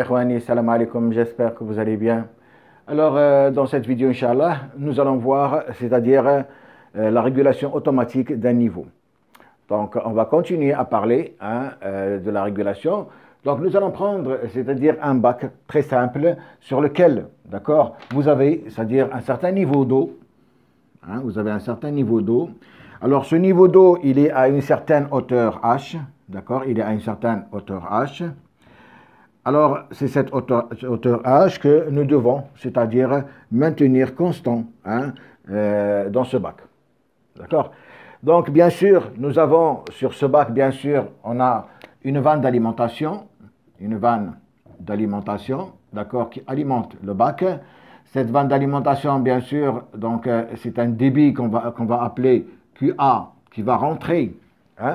Ikhwani, salam alaikum, j'espère que vous allez bien. Alors, dans cette vidéo, Inch'Allah, nous allons voir, c'est-à-dire la régulation automatique d'un niveau. Donc, on va continuer à parler de la régulation. Donc, nous allons prendre, c'est-à-dire un bac très simple sur lequel, d'accord, vous avez, c'est-à-dire un certain niveau d'eau. Vous avez un certain niveau d'eau. Alors, ce niveau d'eau, il est à une certaine hauteur H, d'accord, il est à une certaine hauteur H. Alors, c'est cette hauteur H que nous devons, c'est-à-dire maintenir constant dans ce bac. D'accord? Donc, bien sûr, nous avons sur ce bac, bien sûr, on a une vanne d'alimentation, d'accord, qui alimente le bac. Cette vanne d'alimentation, bien sûr, donc c'est un débit qu'on va appeler QA, qui va rentrer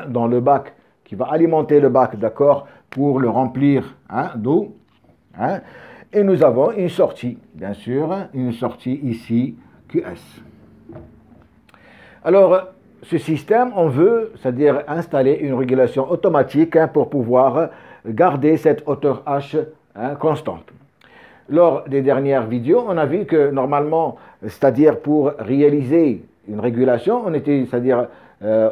dans le bac, qui va alimenter le bac, d'accord, pour le remplir d'eau. Et nous avons une sortie, bien sûr, une sortie ici, QS. Alors, ce système, on veut, c'est-à-dire installer une régulation automatique pour pouvoir garder cette hauteur H constante. Lors des dernières vidéos, on a vu que normalement, c'est-à-dire pour réaliser une régulation, on était, c'est-à-dire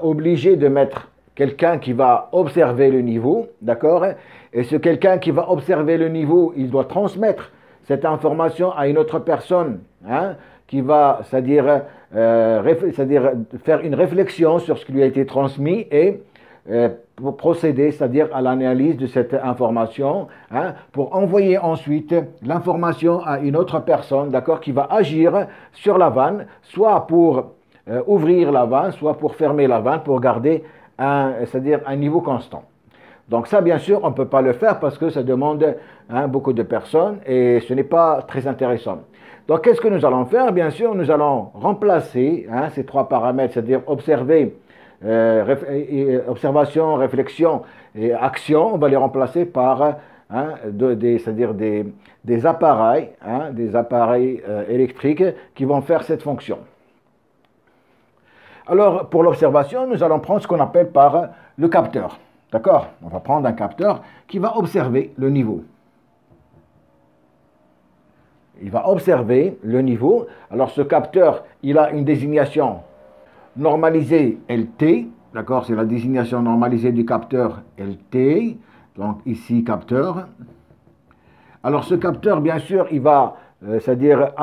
obligé de mettre quelqu'un qui va observer le niveau, d'accord? Et ce quelqu'un qui va observer le niveau, il doit transmettre cette information à une autre personne, qui va, c'est-à-dire faire une réflexion sur ce qui lui a été transmis et pour procéder, c'est-à-dire à l'analyse de cette information, pour envoyer ensuite l'information à une autre personne, d'accord, qui va agir sur la vanne, soit pour ouvrir la vanne, soit pour fermer la vanne, pour garder c'est-à-dire un niveau constant. Donc ça, bien sûr, on ne peut pas le faire parce que ça demande beaucoup de personnes et ce n'est pas très intéressant. Donc qu'est-ce que nous allons faire? Bien sûr, nous allons remplacer ces trois paramètres, c'est-à-dire observer, observation, réflexion et action, on va les remplacer par c'est-à-dire des appareils, électriques qui vont faire cette fonction. Alors, pour l'observation, nous allons prendre ce qu'on appelle par le capteur. D'accord? On va prendre un capteur qui va observer le niveau. Il va observer le niveau. Alors, ce capteur, il a une désignation normalisée LT. D'accord? C'est la désignation normalisée du capteur LT. Donc, ici, capteur. Alors, ce capteur, bien sûr, il va c'est-à-dire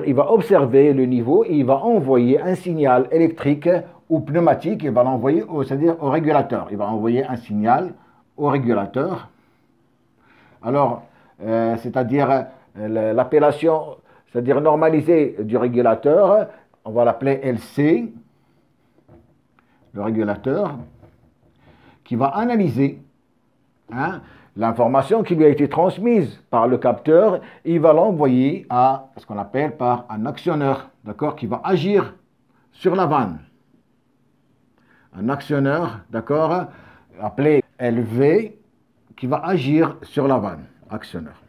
il va observer le niveau et il va envoyer un signal électrique ou pneumatique, il va l'envoyer c'est-à-dire au régulateur. Il va envoyer un signal au régulateur. Alors, c'est-à-dire l'appellation, c'est-à-dire normalisée du régulateur, on va l'appeler LC, le régulateur, qui va analyser l'information qui lui a été transmise par le capteur, il va l'envoyer à ce qu'on appelle par un actionneur, d'accord, qui va agir sur la vanne. Un actionneur, d'accord, appelé LV, qui va agir sur la vanne, actionneur.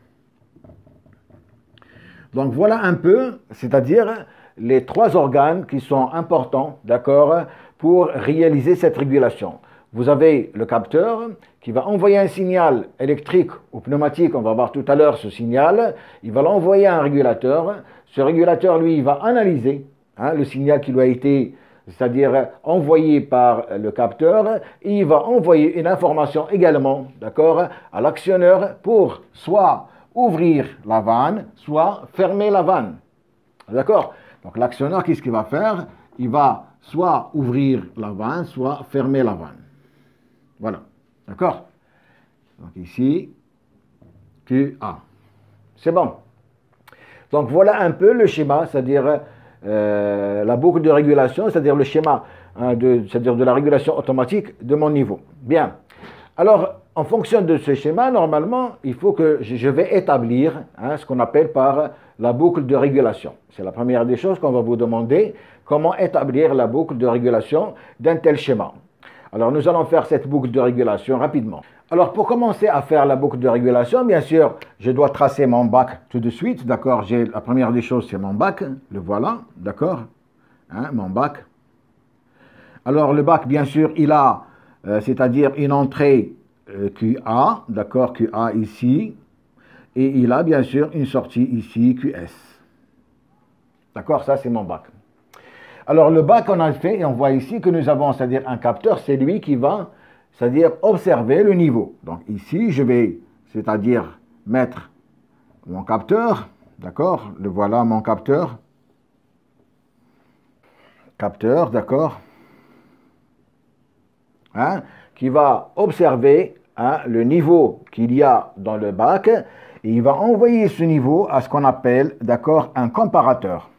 Donc voilà un peu, c'est-à-dire les trois organes qui sont importants, d'accord, pour réaliser cette régulation. Vous avez le capteur qui va envoyer un signal électrique ou pneumatique, on va voir tout à l'heure ce signal, il va l'envoyer à un régulateur. Ce régulateur, lui, il va analyser le signal qui lui a été, c'est-à-dire envoyé par le capteur, et il va envoyer une information également, d'accord, à l'actionneur pour soit ouvrir la vanne, soit fermer la vanne. D'accord? Donc l'actionneur, qu'est-ce qu'il va faire? Il va soit ouvrir la vanne, soit fermer la vanne. Voilà, d'accord? Donc ici, QA. C'est bon. Donc voilà un peu le schéma, c'est-à-dire la boucle de régulation, c'est-à-dire le schéma c'est-à-dire de la régulation automatique de mon niveau. Bien. Alors, en fonction de ce schéma, normalement, il faut que je vais établir ce qu'on appelle par la boucle de régulation. C'est la première des choses qu'on va vous demander, comment établir la boucle de régulation d'un tel schéma. Alors, nous allons faire cette boucle de régulation rapidement. Alors, pour commencer à faire la boucle de régulation, bien sûr, je dois tracer mon bac tout de suite, d'accord? La première des choses, c'est mon bac, le voilà, d'accord? Mon bac. Alors, le bac, bien sûr, il a, c'est-à-dire une entrée QA, d'accord? QA ici. et il a bien sûr une sortie ici, QS. D'accord, ça c'est mon bac. Alors le bac on a fait, et on voit ici que nous avons, c'est-à-dire un capteur, c'est lui qui va, c'est-à-dire observer le niveau. Donc ici, je vais, c'est-à-dire mettre mon capteur, d'accord, le voilà mon capteur. Capteur, d'accord, hein, qui va observer le niveau qu'il y a dans le bac, et il va envoyer ce niveau à ce qu'on appelle, d'accord, un comparateur.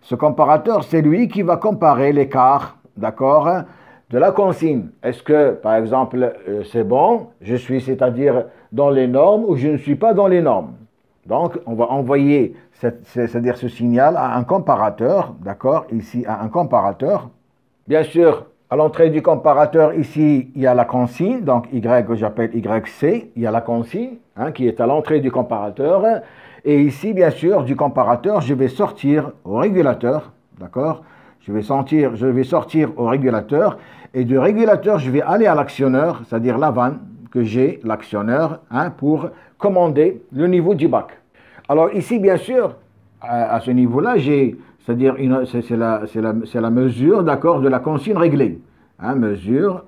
Ce comparateur, c'est lui qui va comparer l'écart, d'accord, de la consigne. Est-ce que, par exemple, c'est bon, je suis, c'est-à-dire dans les normes, ou je ne suis pas dans les normes. Donc, on va envoyer, c'est-à-dire ce signal à un comparateur, d'accord, ici à un comparateur. Bien sûr, à l'entrée du comparateur, ici, il y a la consigne, donc Y que j'appelle YC, il y a la consigne, hein, qui est à l'entrée du comparateur. Et ici, bien sûr, du comparateur, je vais sortir au régulateur, d'accord? Je vais sortir au régulateur, et du régulateur, je vais aller à l'actionneur, c'est-à-dire la vanne que j'ai, l'actionneur, hein, pour commander le niveau du bac. Alors ici, bien sûr, à ce niveau-là, j'ai, c'est-à-dire c'est la mesure, d'accord, de la consigne réglée, hein, mesure,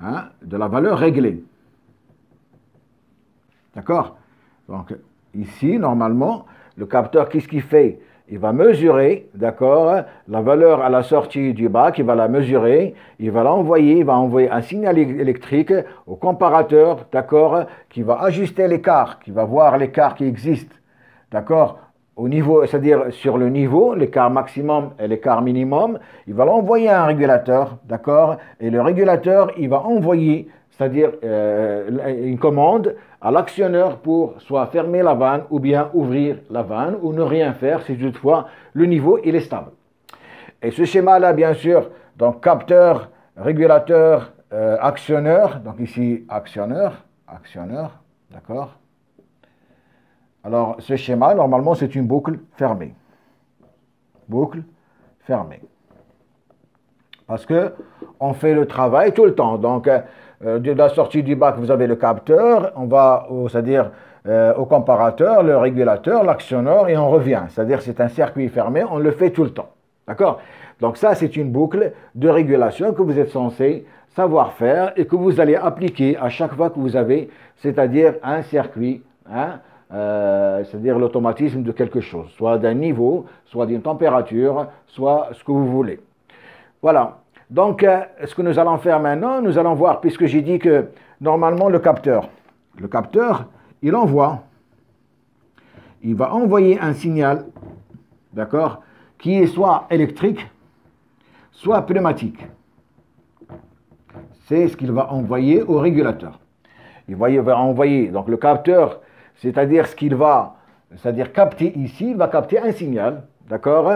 hein, de la valeur réglée, d'accord? Donc ici, normalement, le capteur, qu'est-ce qu'il fait? Il va mesurer, d'accord, la valeur à la sortie du bac, il va la mesurer, il va l'envoyer, il va envoyer un signal électrique au comparateur, d'accord, qui va ajuster l'écart, qui va voir l'écart qui existe, d'accord, au niveau, c'est-à-dire sur le niveau, l'écart maximum et l'écart minimum, il va l'envoyer à un régulateur, d'accord, et le régulateur, il va envoyer, c'est-à-dire une commande à l'actionneur pour soit fermer la vanne ou bien ouvrir la vanne ou ne rien faire si toutefois le niveau il est stable. Et ce schéma-là, bien sûr, donc capteur, régulateur, actionneur, donc ici actionneur, d'accord. Alors ce schéma, normalement, c'est une boucle fermée. Boucle fermée. Parce que on fait le travail tout le temps. Donc, de la sortie du bac, vous avez le capteur, on va, c'est-à-dire au comparateur, le régulateur, l'actionneur, et on revient. C'est-à-dire c'est un circuit fermé, on le fait tout le temps. D'accord? Donc ça, c'est une boucle de régulation que vous êtes censé savoir faire et que vous allez appliquer à chaque fois que vous avez, c'est-à-dire un circuit, hein, c'est-à-dire l'automatisme de quelque chose, soit d'un niveau, soit d'une température, soit ce que vous voulez. Voilà. Donc, ce que nous allons faire maintenant, nous allons voir, puisque j'ai dit que normalement le capteur, il envoie, il va envoyer un signal, d'accord, qui est soit électrique, soit pneumatique. C'est ce qu'il va envoyer au régulateur. Il va envoyer, donc le capteur, c'est-à-dire ce qu'il va, c'est-à-dire capter ici, il va capter un signal, d'accord.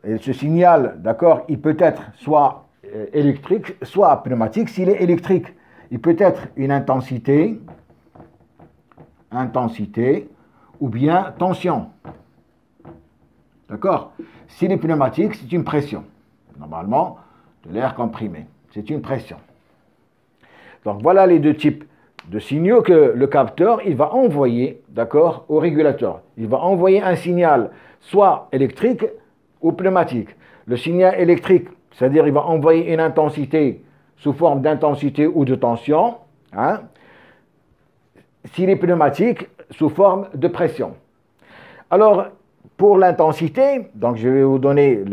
Et ce signal, d'accord, il peut être soit électrique, soit pneumatique. S'il est électrique, il peut être une intensité, ou bien tension. D'accord? S'il est pneumatique, c'est une pression. Normalement, de l'air comprimé. C'est une pression. Donc voilà les deux types de signaux que le capteur, il va envoyer, d'accord, au régulateur. Il va envoyer un signal soit électrique ou pneumatique. Le signal électrique, c'est-à-dire il va envoyer une intensité sous forme d'intensité ou de tension, hein. S'il est pneumatique, sous forme de pression. Alors, pour l'intensité, donc je vais vous donner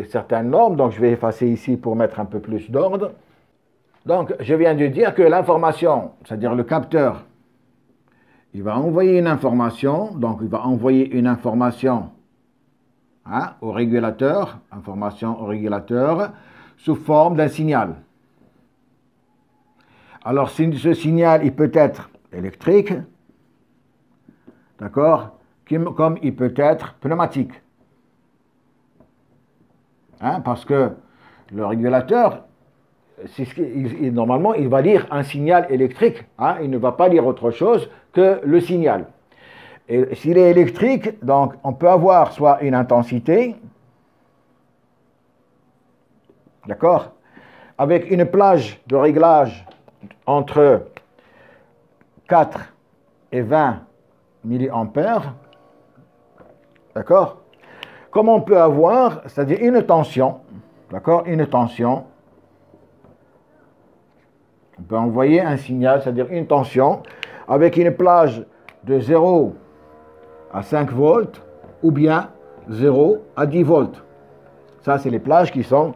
certaines normes, donc je vais effacer ici pour mettre un peu plus d'ordre. Donc, je viens de dire que l'information, c'est-à-dire le capteur, il va envoyer une information, donc il va envoyer une information, hein, au régulateur, sous forme d'un signal. Alors, ce signal, il peut être électrique, d'accord, comme il peut être pneumatique. Hein, parce que le régulateur, normalement, il va lire un signal électrique, hein, il ne va pas lire autre chose que le signal. Et s'il est électrique, donc on peut avoir soit une intensité, d'accord, avec une plage de réglage entre 4 et 20 milliampères. D'accord? Comme on peut avoir, c'est-à-dire une tension, d'accord? Une tension. On peut envoyer un signal, c'est-à-dire une tension, avec une plage de 0 à 5 volts ou bien 0 à 10 volts. Ça, c'est les plages qui sont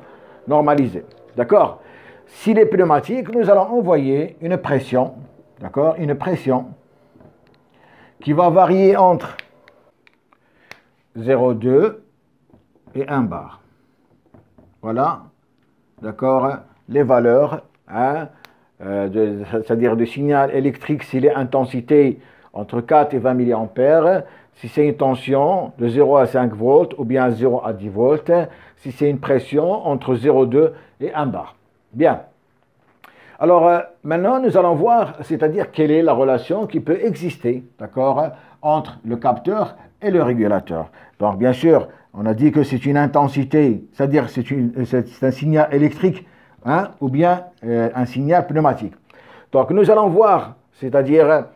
normalisées. D'accord? S'il est pneumatique, nous allons envoyer une pression, d'accord? Une pression qui va varier entre 0,2 et 1 bar. Voilà, d'accord, les valeurs, hein, c'est-à-dire du signal électrique, s'il est intensité entre 4 et 20 milliampères, si c'est une tension de 0 à 5 volts ou bien 0 à 10 volts, si c'est une pression entre 0,2 et 1 bar. Bien. Alors, maintenant, nous allons voir, c'est-à-dire quelle est la relation qui peut exister, d'accord, entre le capteur et le régulateur. Donc, bien sûr, on a dit que c'est une intensité, c'est-à-dire c'est un signal électrique, hein, ou bien un signal pneumatique. Donc, nous allons voir, c'est-à-dire,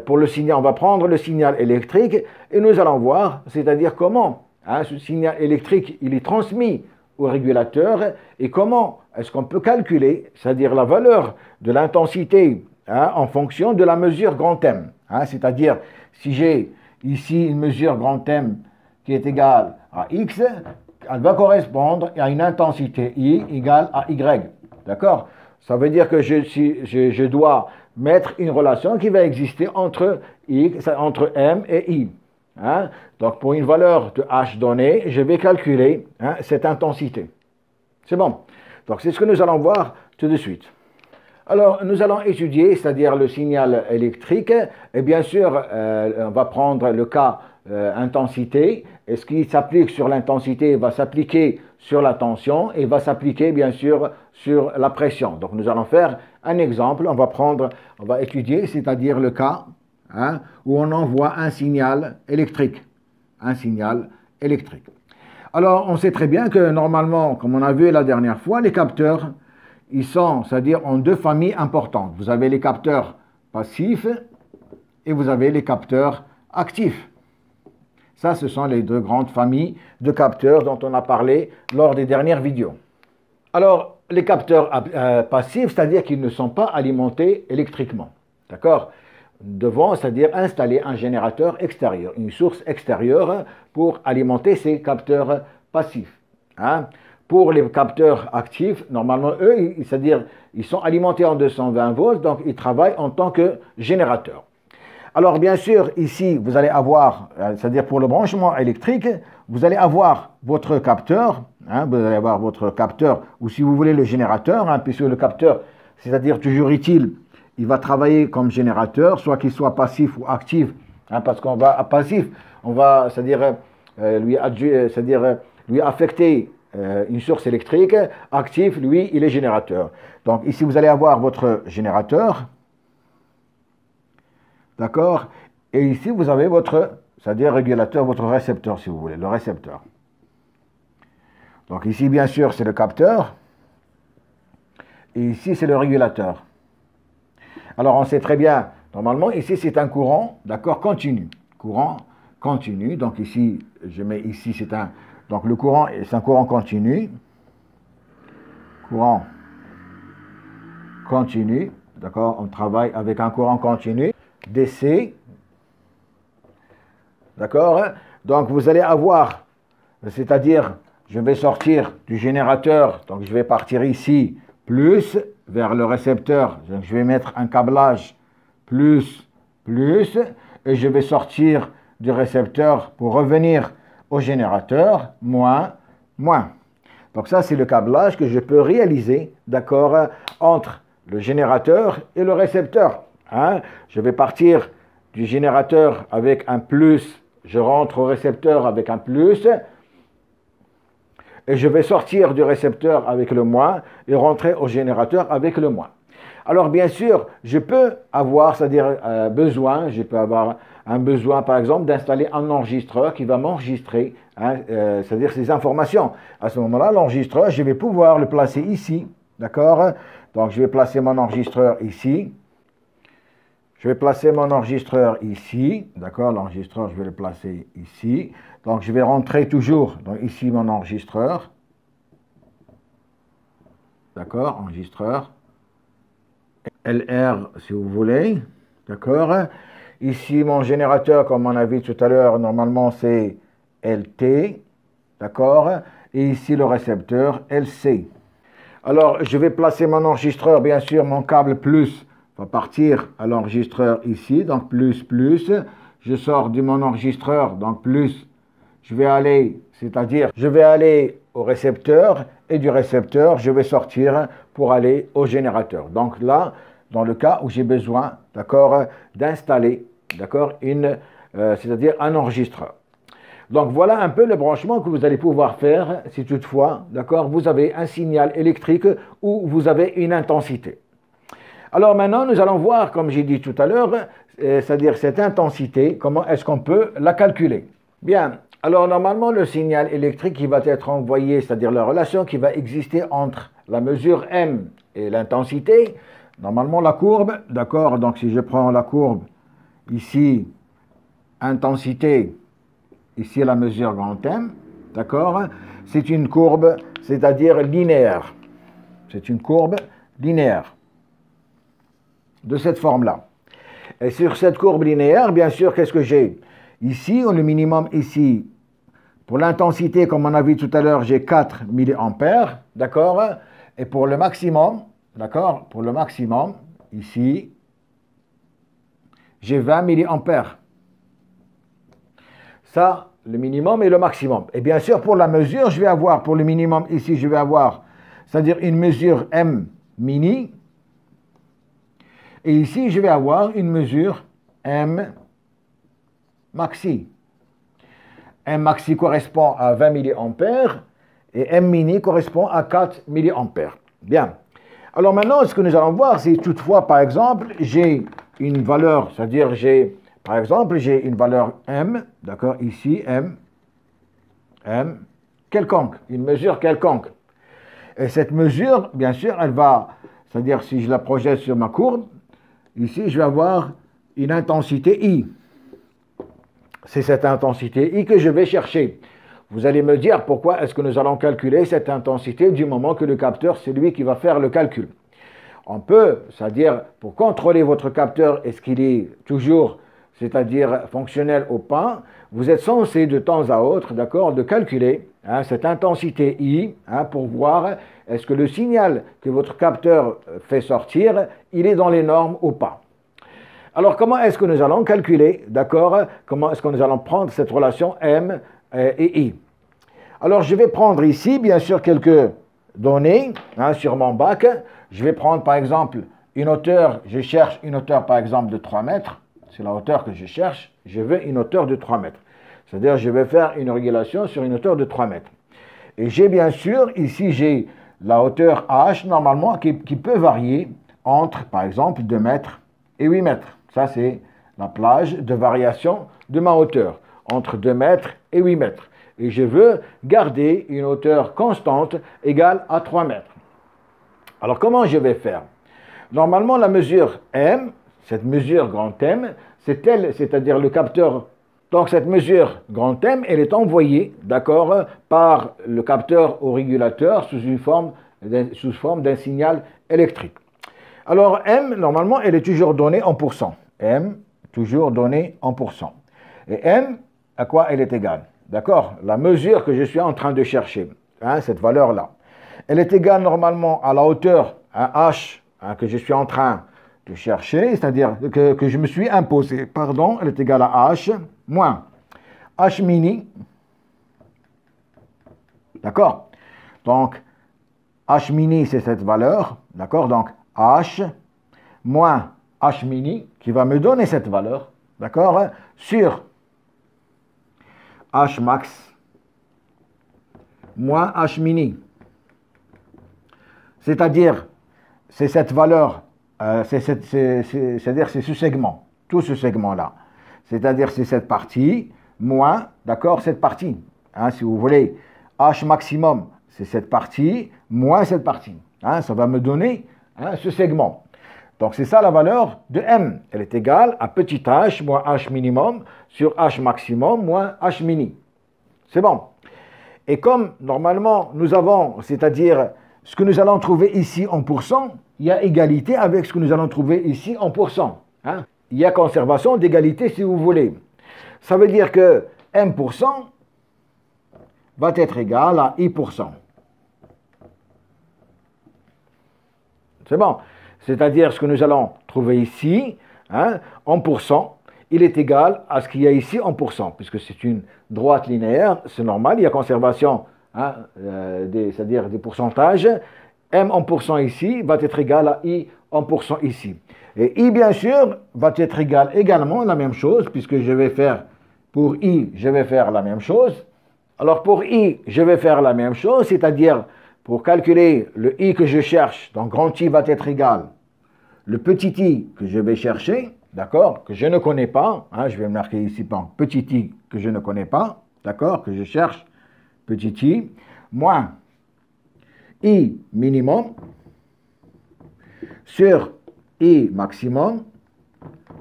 pour le signal, on va prendre le signal électrique et nous allons voir, c'est-à-dire comment, hein, ce signal électrique, il est transmis au régulateur et comment est-ce qu'on peut calculer, c'est-à-dire la valeur de l'intensité, hein, en fonction de la mesure grand M. Hein, c'est-à-dire, si j'ai ici une mesure grand M qui est égale à X, elle va correspondre à une intensité I égale à Y. D'accord? Ça veut dire que je dois mettre une relation qui va exister entre M et I. Hein? Donc, pour une valeur de H donnée, je vais calculer, hein, cette intensité. C'est bon. Donc, c'est ce que nous allons voir tout de suite. Alors, nous allons étudier, c'est-à-dire le signal électrique. Et bien sûr, on va prendre le cas intensité. Et ce qui s'applique sur l'intensité va s'appliquer sur la tension et va s'appliquer, bien sûr, sur la pression. Donc, nous allons faire un exemple. On va étudier, c'est-à-dire le cas, hein, où on envoie un signal électrique. Un signal électrique. Alors, on sait très bien que normalement, comme on a vu la dernière fois, les capteurs, ils sont, c'est-à-dire en deux familles importantes. Vous avez les capteurs passifs et vous avez les capteurs actifs. Ça, ce sont les deux grandes familles de capteurs dont on a parlé lors des dernières vidéos. Alors, les capteurs passifs, c'est-à-dire qu'ils ne sont pas alimentés électriquement. D'accord? Nous devons, c'est-à-dire installer un générateur extérieur, une source extérieure pour alimenter ces capteurs passifs. Hein? Pour les capteurs actifs, normalement, eux, c'est-à-dire, ils sont alimentés en 220 volts, donc ils travaillent en tant que générateur. Alors, bien sûr, ici, vous allez avoir, c'est-à-dire pour le branchement électrique, vous allez avoir votre capteur, hein, vous allez avoir votre capteur, ou si vous voulez le générateur, hein, puisque le capteur, c'est-à-dire toujours utile, il va travailler comme générateur, soit qu'il soit passif ou actif, hein, parce qu'on va, à passif, on va, c'est-à-dire, lui affecter une source électrique. Actif, lui, il est générateur. Donc ici, vous allez avoir votre générateur, d'accord, et ici, vous avez votre, c'est-à-dire régulateur, votre récepteur, si vous voulez, le récepteur. Donc ici, bien sûr, c'est le capteur, et ici, c'est le régulateur. Alors, on sait très bien, normalement, ici, c'est un courant, d'accord, continu. Courant continu. Donc, ici, je mets ici, c'est un... Donc, le courant, c'est un courant continu. Courant continu. D'accord, on travaille avec un courant continu. DC. D'accord. Donc, vous allez avoir, c'est-à-dire, je vais sortir du générateur. Donc, je vais partir ici, plus, vers le récepteur. Donc, je vais mettre un câblage plus, plus, et je vais sortir du récepteur pour revenir au générateur, moins, moins. Donc ça, c'est le câblage que je peux réaliser, d'accord, entre le générateur et le récepteur. Hein? Je vais partir du générateur avec un plus, je rentre au récepteur avec un plus, et je vais sortir du récepteur avec le moins et rentrer au générateur avec le moins. Alors bien sûr, je peux avoir, c'est-à-dire je peux avoir un besoin par exemple d'installer un enregistreur qui va m'enregistrer, hein, c'est-à-dire ces informations. À ce moment-là, l'enregistreur, je vais pouvoir le placer ici, d'accord? Donc je vais placer mon enregistreur ici. Je vais placer mon enregistreur ici, d'accord? L'enregistreur, je vais le placer ici. Donc, je vais rentrer toujours donc, ici mon enregistreur. D'accord? Enregistreur. LR, si vous voulez. D'accord? Ici, mon générateur, comme on a vu tout à l'heure, normalement, c'est LT. D'accord? Et ici, le récepteur, LC. Alors, je vais placer mon enregistreur, bien sûr, mon câble plus va partir à l'enregistreur ici, donc plus. Je sors de mon enregistreur, donc plus. Je vais aller, c'est-à-dire, je vais aller au récepteur et du récepteur, je vais sortir pour aller au générateur. Donc là, dans le cas où j'ai besoin, d'accord, d'installer, d'accord, c'est-à-dire un enregistreur. Donc voilà un peu le branchement que vous allez pouvoir faire si toutefois, d'accord, vous avez un signal électrique ou vous avez une intensité. Alors maintenant, nous allons voir, comme j'ai dit tout à l'heure, c'est-à-dire cette intensité, comment est-ce qu'on peut la calculer. Bien, alors normalement, le signal électrique qui va être envoyé, c'est-à-dire la relation qui va exister entre la mesure M et l'intensité, normalement la courbe, d'accord, donc si je prends la courbe ici, intensité, ici la mesure grand M, d'accord, c'est une courbe, c'est-à-dire linéaire. C'est une courbe linéaire de cette forme-là. Et sur cette courbe linéaire, bien sûr, qu'est-ce que j'ai? Ici, le minimum ici, pour l'intensité, comme on a vu tout à l'heure, j'ai 4 mA, d'accord? Et pour le maximum, d'accord? Pour le maximum, ici, j'ai 20 mA. Ça, le minimum et le maximum. Et bien sûr, pour la mesure, je vais avoir, pour le minimum ici, je vais avoir, c'est-à-dire une mesure M mini. Et ici, je vais avoir une mesure M maxi. M maxi correspond à 20 mA et M mini correspond à 4 mA. Bien. Alors maintenant, ce que nous allons voir, c'est toutefois, par exemple, j'ai une valeur, c'est-à-dire par exemple, j'ai une valeur M, d'accord, ici, M, quelconque, une mesure quelconque. Et cette mesure, bien sûr, elle va, c'est-à-dire si je la projette sur ma courbe, ici, je vais avoir une intensité I. C'est cette intensité I que je vais chercher. Vous allez me dire pourquoi est-ce que nous allons calculer cette intensité du moment que le capteur, c'est lui qui va faire le calcul. On peut, c'est-à-dire pour contrôler votre capteur, est-ce qu'il est toujours, c'est-à-dire fonctionnel ou pas, vous êtes censé de temps à autre, d'accord, de calculer cette intensité I pour voir est-ce que le signal que votre capteur fait sortir, il est dans les normes ou pas. Alors, comment est-ce que nous allons calculer, d'accord, comment est-ce que nous allons prendre cette relation M et I? Alors, je vais prendre ici, bien sûr, quelques données sur mon bac. Je vais prendre, par exemple, une hauteur, je cherche une hauteur, par exemple, de 3 mètres. C'est la hauteur que je cherche. Je veux une hauteur de 3 mètres. C'est-à-dire, je vais faire une régulation sur une hauteur de 3 mètres. Et j'ai, bien sûr, ici, j'ai la hauteur H, normalement, qui peut varier entre, par exemple, 2 mètres et 8 mètres. Ça, c'est la plage de variation de ma hauteur, entre 2 mètres et 8 mètres. Et je veux garder une hauteur constante égale à 3 mètres. Alors, comment je vais faire? Normalement, la mesure M, cette mesure grand M, c'est elle, c'est-à-dire le capteur. Donc, cette mesure grand M, elle est envoyée, d'accord, par le capteur au régulateur sous forme d'un signal électrique. Alors, M, normalement, elle est toujours donnée en pourcent. M, toujours donnée en pourcent. Et M, à quoi elle est égale? D'accord? La mesure que je suis en train de chercher, cette valeur-là, elle est égale normalement à la hauteur H que je suis en train de chercher, c'est-à-dire que je me suis imposé, pardon, elle est égale à H moins H mini, d'accord? Donc, H mini, c'est cette valeur, d'accord? Donc, H moins H mini, qui va me donner cette valeur, d'accord? Sur H max moins H mini. C'est-à-dire, c'est cette valeur, c'est-à-dire c'est ce segment, tout ce segment-là. C'est-à-dire c'est cette partie moins, d'accord, cette partie. Si vous voulez, H maximum, c'est cette partie moins cette partie. Ça va me donner ce segment. Donc c'est ça la valeur de M. Elle est égale à petit h moins h minimum sur h maximum moins h mini. C'est bon. Et comme normalement nous avons, c'est-à-dire ce que nous allons trouver ici en pourcent, il y a égalité avec ce que nous allons trouver ici en pourcent. Hein? Il y a conservation d'égalité si vous voulez. Ça veut dire que M% va être égal à I%. C'est bon. C'est-à-dire ce que nous allons trouver ici, hein, en pourcent, il est égal à ce qu'il y a ici en pourcent, puisque c'est une droite linéaire, c'est normal, il y a conservation, hein, c'est-à-dire des pourcentages. M en pourcent ici va être égal à I en pourcent ici. Et I, bien sûr, va être égal également à la même chose, puisque je vais faire, pour I, je vais faire la même chose. Alors pour I, je vais faire la même chose, c'est-à-dire pour calculer le I que je cherche, donc grand I va être égal, le petit I que je vais chercher, d'accord, que je ne connais pas, hein, je vais marquer ici par petit I que je ne connais pas, d'accord, que je cherche, petit I, moins I minimum sur I maximum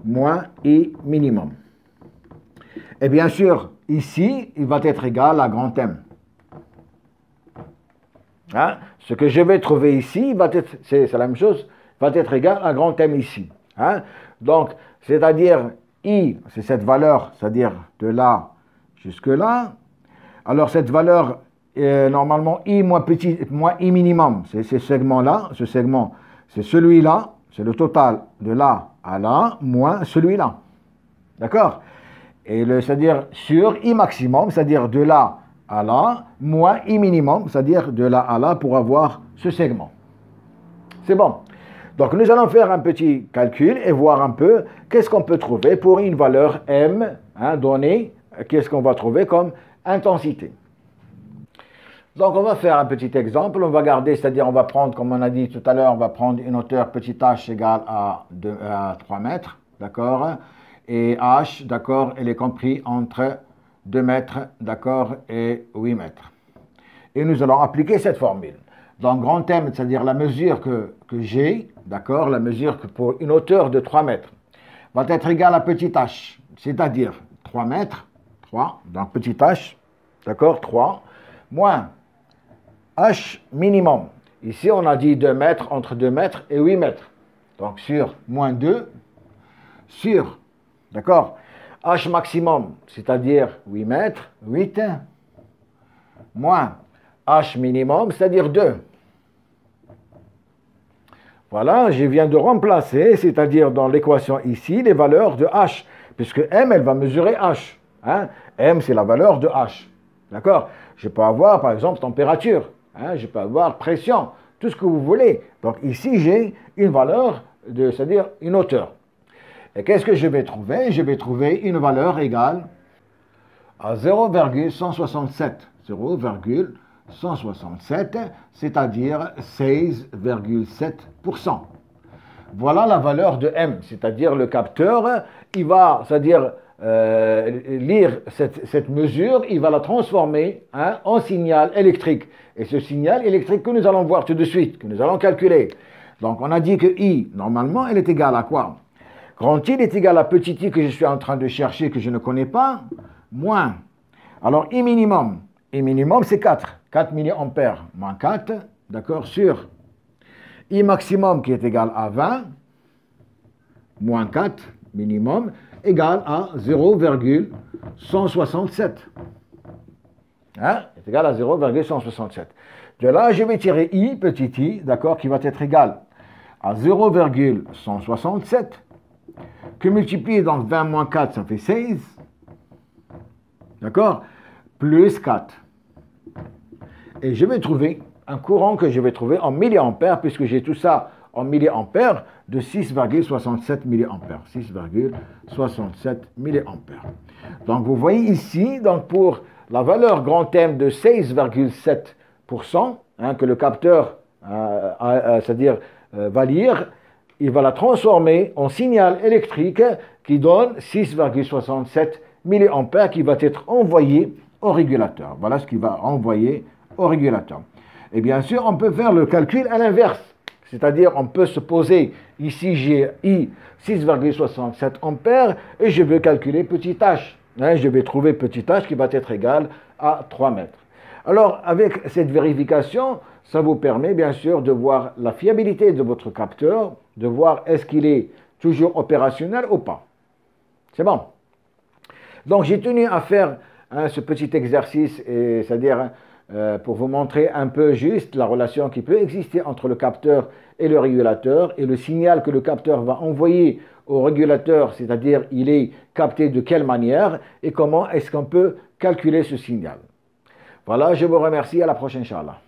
moins I minimum. Et bien sûr, ici, il va être égal à grand M. Hein? Ce que je vais trouver ici, c'est la même chose, va être égal à grand M ici. Hein? Donc, c'est-à-dire I, c'est cette valeur, c'est-à-dire de là jusque là. Alors, cette valeur, normalement, I moins I minimum, c'est ce segment-là, c'est celui-là, c'est le total de là à là, moins celui-là. D'accord? Et c'est-à-dire sur I maximum, c'est-à-dire de là à là, moins I minimum, c'est-à-dire de là à là pour avoir ce segment. C'est bon. Donc nous allons faire un petit calcul et voir un peu qu'est-ce qu'on peut trouver pour une valeur M, hein, donnée, qu'est-ce qu'on va trouver comme intensité. Donc on va faire un petit exemple, on va garder, c'est-à-dire on va prendre, comme on a dit tout à l'heure, on va prendre une hauteur petit h égale à 3 mètres, d'accord, et h, d'accord, elle est compris entre 2 mètres, d'accord, et 8 mètres. Et nous allons appliquer cette formule. Donc, grand M, c'est-à-dire la mesure que j'ai, d'accord, la mesure que pour une hauteur de 3 mètres, va être égale à petit h, c'est-à-dire 3 mètres, 3, donc petit h, d'accord, 3, moins h minimum. Ici, on a dit 2 mètres, entre 2 mètres et 8 mètres. Donc, sur moins 2, sur, d'accord, h maximum, c'est-à-dire 8 mètres, 8, moins h minimum, c'est-à-dire 2. Voilà, je viens de remplacer, c'est-à-dire dans l'équation ici, les valeurs de h, puisque M, elle va mesurer h. Hein? M, c'est la valeur de h. D'accord? Je peux avoir, par exemple, température, hein? Je peux avoir pression, tout ce que vous voulez. Donc ici, j'ai une valeur, c'est-à-dire une hauteur. Et qu'est-ce que je vais trouver? Je vais trouver une valeur égale à 0,167. 0,167, c'est-à-dire 16,7%. Voilà la valeur de M, c'est-à-dire le capteur, il va, c'est-à-dire lire cette mesure, il va la transformer, hein, en signal électrique. Et ce signal électrique que nous allons voir tout de suite, que nous allons calculer. Donc on a dit que I, normalement, elle est égale à quoi? Grand I est égal à petit I que je suis en train de chercher, que je ne connais pas, moins. Alors I minimum c'est 4. 4 mA, moins 4, d'accord, sur I maximum qui est égal à 20, moins 4 minimum, égal à 0,167. Hein? C'est égal à 0,167. De là, je vais tirer I, petit I, d'accord, qui va être égal à 0,167, que multiplié donc 20 moins 4, ça fait 16, d'accord, plus 4. Et je vais trouver un courant que je vais trouver en milliampères, puisque j'ai tout ça en milliampères, de 6,67 milliampères. 6,67 milliampères. Donc vous voyez ici, donc pour la valeur grand M de 16,7%, hein, que le capteur c'est-à-dire va lire, il va la transformer en signal électrique qui donne 6,67 milliampères qui va être envoyé au régulateur. Voilà ce qu'il va envoyer au régulateur. Et bien sûr, on peut faire le calcul à l'inverse. C'est-à-dire, on peut se poser, ici j'ai I 6,67 ampères et je veux calculer petit h. Je vais trouver petit h qui va être égal à 3 mètres. Alors, avec cette vérification, ça vous permet bien sûr de voir la fiabilité de votre capteur, de voir est-ce qu'il est toujours opérationnel ou pas. C'est bon. Donc, j'ai tenu à faire ce petit exercice, c'est-à-dire pour vous montrer un peu juste la relation qui peut exister entre le capteur et le régulateur et le signal que le capteur va envoyer au régulateur, c'est-à-dire il est capté de quelle manière et comment est-ce qu'on peut calculer ce signal. Voilà, je vous remercie, à la prochaine, Inch'Allah.